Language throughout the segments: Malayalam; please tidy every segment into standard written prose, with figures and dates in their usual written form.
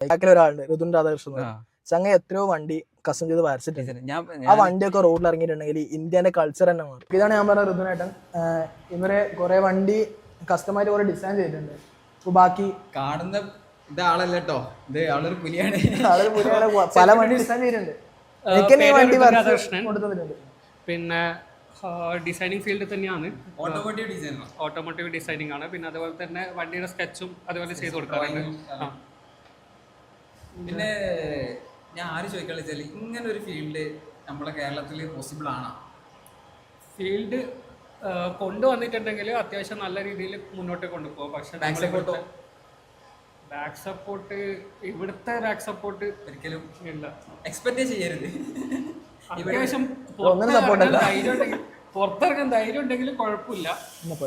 ഒരാളുണ്ട് ഋതുൻ രാധാകൃഷ്ണൻ. ചങ്ങ എത്രയോ വണ്ടി കസ്റ്റം ചെയ്ത് വരച്ചിട്ടുണ്ട്. ആ വണ്ടിയൊക്കെ റോഡിൽ ഇറങ്ങിയിട്ടുണ്ടെങ്കിൽ ഇന്ത്യന്റെ കൾച്ചർ തന്നെ മാറും. ഇതാണ് ഞാൻ പറഞ്ഞ ഋതുനേട്ടൻ. ഇവരെ കുറെ വണ്ടി കസ്റ്റമായിട്ട് കുറെ ഡിസൈൻ ചെയ്തിട്ടുണ്ട്. അപ്പൊ ബാക്കി കാണുന്ന ഇതാളല്ല കേട്ടോ, ഇത് ആളൊരു പുലിയാണ്. പല വണ്ടി ഡിസൈൻ ചെയ്തിട്ടുണ്ട്. വണ്ടി കൊടുത്തിട്ടുണ്ട്. പിന്നെ ഡിസൈനിങ് ഫീൽഡ് തന്നെയാണ്, ഓട്ടോമോട്ടീവ് ഡിസൈനിങ് ആണ്. പിന്നെ അതുപോലെ തന്നെ വണ്ടിയുടെ സ്കെച്ചും അതുപോലെ ചെയ്ത് കൊടുക്കാറുണ്ട്. പിന്നെ ഞാൻ ആര് ചോദിക്കാന്ന് വെച്ചാൽ ഇങ്ങനെ ഒരു ഫീൽഡ് നമ്മളെ കേരളത്തിൽ പോസിബിൾ ആണോ? ഫീൽഡ് കൊണ്ടുവന്നിട്ടുണ്ടെങ്കിൽ അത്യാവശ്യം നല്ല രീതിയിൽ മുന്നോട്ട് കൊണ്ടുപോകും. പക്ഷെ ബാക്ക് സപ്പോർട്ട് ഇവിടുത്തെ ബാക്ക് സപ്പോർട്ട് ഒരിക്കലും ഇല്ല, എക്സ്പെക്ട് ചെയ്യരുത്. അത്യാവശ്യം പുറത്തിറങ്ങാൻ ധൈര്യം ഉണ്ടെങ്കിലും കുഴപ്പമില്ല.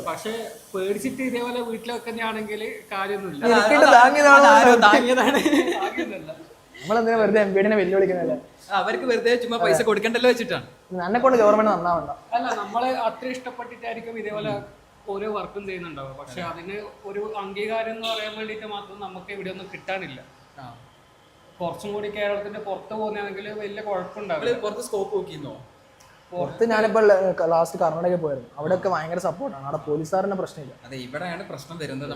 പക്ഷെ പേടിച്ചിട്ട് ഇതേപോലെ വീട്ടിലൊക്കെ ആണെങ്കിൽ കാര്യമൊന്നുമില്ല. നമ്മളെന്തിനാ വെറുതെ എംപിഡിനെ വെല്ലുവിളിക്കുന്നല്ലേ? അവർക്ക് വെറുതെ ചുമ്മാ പൈസ കൊടുക്കണ്ടല്ലോ വെച്ചിട്ടാണ്. എന്നെ കൊണ്ട് ഗവൺമെന്റ് നന്നാവണ്ട. അല്ല, നമ്മള് അത്ര ഇഷ്ടപ്പെട്ടിട്ടായിരിക്കും ഇതേപോലെ ഓരോ വർക്കും ചെയ്യുന്നുണ്ടാവും. പക്ഷെ അതിന് ഒരു അംഗീകാരം എന്ന് പറയാൻ വേണ്ടിയിട്ട് മാത്രം നമുക്ക് ഇവിടെ ഒന്നും കിട്ടാനില്ല. കുറച്ചും കൂടി കേരളത്തിന്റെ പുറത്ത് പോകുന്നതാണെങ്കിൽ വലിയ കുഴപ്പമുണ്ടാവില്ല. പുറത്ത് സ്കോപ്പ് നോക്കിയിരുന്നോ? പുറത്ത് ഞാനിപ്പോ ലാസ്റ്റ് കർണാടക പോയിരുന്നു. അവിടെയൊക്കെ ഭയങ്കര സപ്പോർട്ടാണ്. അവിടെ പോലീസുകാരന്റെ പ്രശ്നമില്ല. അതെ, ഇവിടെയാണ് പ്രശ്നം വരുന്നത്.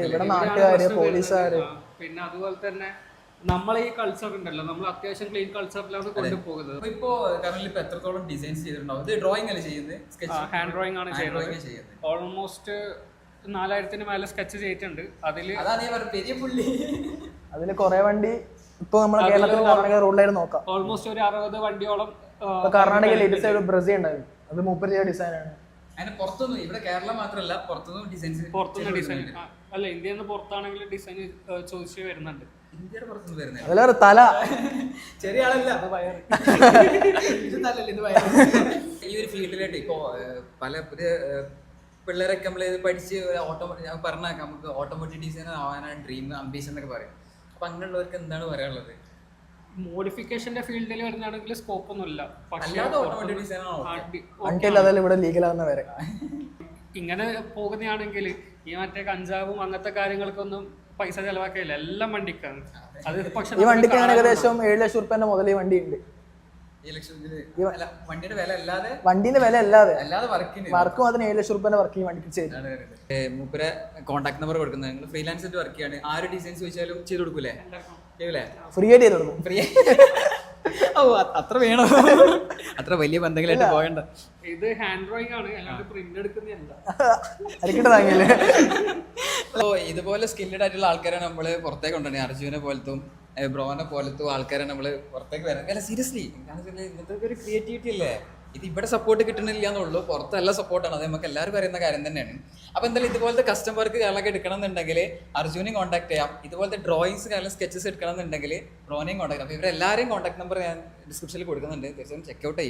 ഇവിടെ നാട്ടുകാര്, പോലീസുകാര്. പിന്നെ അതുപോലെ തന്നെ നമ്മളെ ഈ കൾച്ചർ ഉണ്ടല്ലോ, നമ്മൾ അത്യാവശ്യം ക്ലീൻ കൾച്ചറിലാണ് കൊണ്ടുപോകുന്നത്. ഇപ്പോ കറന്റ് ഇപ്പൊ എത്രത്തോളം ഡിസൈൻസ് ചെയ്തിട്ടുണ്ടാവും? ഇത് ഡ്രോയിങ് അല്ലേ ചെയ്യുന്നത്? ഹാൻഡ് ഡ്രോയിങ് ആണ് ചെയ്യുന്നത്. ഓൾമോസ്റ്റ് 4000-ന് മേലെ സ്കെച്ച് ചെയ്തിട്ടുണ്ട്. അതില് കുറെ വണ്ടി ഇപ്പൊ നമ്മുടെ കേരളത്തിൽ കർണാടക റോഡിലായിരുന്നു നോക്കാം. ഓൾമോസ്റ്റ് ഒരു 60 വണ്ടിയോളം കർണാടക ലേറ്റസ്റ്റ് ഒരു ബ്രസീൽ ഉണ്ടായിരുന്നു. അത് 30 ഡിസൈനാണ്. അതിന് പുറത്തൊന്നും, ഇവിടെ കേരളം മാത്രമല്ല പുറത്തുനിന്ന് ഡിസൈൻ അല്ല, ഇന്ത്യയിൽ നിന്ന് പുറത്താണെങ്കിൽ ഡിസൈൻ ചോദിച്ചു വരുന്നുണ്ട്. ഇന്ത്യയുടെ പുറത്തുനിന്ന് വരുന്നത് തല ചെറിയ ആളല്ല. ഈ ഒരു ഫീൽഡിലായിട്ട് ഇപ്പോ പല പിള്ളേരൊക്കെ നമ്മൾ പഠിച്ച് ഞാൻ പറഞ്ഞേക്കാം, നമുക്ക് ഓട്ടോമോട്ടീവ് ഡിസൈനർ ആവാനാണ് ഡ്രീം, അംബീഷൻ എന്നൊക്കെ പറയും. അപ്പൊ അങ്ങനെയുള്ളവർക്ക് എന്താണ് പറയാനുള്ളത്? മോഡിഫിക്കേഷന്റെ ഫീൽഡിൽ വരുന്നതാണെങ്കിൽ സ്കോപ്പ് ഒന്നുമില്ല. ഇങ്ങനെ പോകുന്നതാണെങ്കിൽ ഈ മറ്റേ കഞ്ചാവും അങ്ങനത്തെ കാര്യങ്ങൾക്കൊന്നും പൈസ ചെലവാക്കില്ല, എല്ലാം വണ്ടിക്കാണ്. അത് പക്ഷെ ഈ വണ്ടിക്ക് ഏകദേശം 7 ലക്ഷം റുപ്യന്റെ മുതൽ ഈ വണ്ടി ഉണ്ട്. വണ്ടിന്റെ വില അല്ലാതെ വർക്കും അതിന് 7 ലക്ഷം റുപ്യന്റെ വർക്ക് ഈ വണ്ടിക്ക് ചെയ്തു. മൂപ്പരെ കോൺടാക്ട് നമ്പർ കൊടുക്കുന്നത്. നിങ്ങൾ ഫ്രീലാൻസ് ആയിട്ട് വർക്ക് ചെയ്യാണ്, ആര് ഡിസൈൻസ് ചോദിച്ചാലും ചെയ്ത് കൊടുക്കൂലേ? ഫ്രീ ആയിട്ട് ചെയ്ത് കൊടുക്കും. ഫ്രീ ഓ, അത്ര വേണോ? അത്ര വലിയ ബന്ധങ്ങളായിട്ട് പോകണ്ട. ഇത് ഹാൻഡ് ഡ്രോയിങ് ആണ്, അല്ലാണ്ട് പ്രിന്റ് എടുക്കുന്നതല്ല. ഇതുപോലെ സ്കില്ലഡ് ആയിട്ടുള്ള ആൾക്കാരാണ് നമ്മള് പുറത്തേക്ക് കൊണ്ടുവരുന്നത്. അർജുനെ പോലത്തും ബ്രോനെ പോലത്തും ആൾക്കാരാണ് നമ്മള് പുറത്തേക്ക് വരുന്നത്. അല്ല, സീരിയസ്ലി ഇങ്ങനത്തെ ഒരു ക്രിയേറ്റിവിറ്റി അല്ലേ ഇത്? ഇവിടെ സപ്പോർട്ട് കിട്ടണില്ല എന്നുള്ളൂ, പുറത്തല്ല സപ്പോർട്ടാണ്. അത് നമുക്ക് എല്ലാവരും അറിയുന്ന കാര്യം തന്നെയാണ്. അപ്പോൾ എന്തായാലും ഇതുപോലത്തെ കസ്റ്റമർക്ക് കേരളമൊക്കെ എടുക്കണം എന്നുണ്ടെങ്കിൽ അർജുനെയും കോൺടാക്ട് ചെയ്യാം. ഇതുപോലത്തെ ഡ്രോയിങ്സ് കേരളം സ്കെച്ചസ് എടുക്കണം എന്നുണ്ടെങ്കിൽ ബ്രോനെയും കോൺടാക്ട് ചെയ്യാം. അപ്പോൾ ഇവരെല്ലാവരെയും കോൺടാക്ട് നമ്പർ ഞാൻ ഡിസ്ക്രിപ്ഷനിൽ കൊടുക്കുന്നുണ്ട്, തീർച്ചയായും ചെക്കൗട്ട് ചെയ്യാം.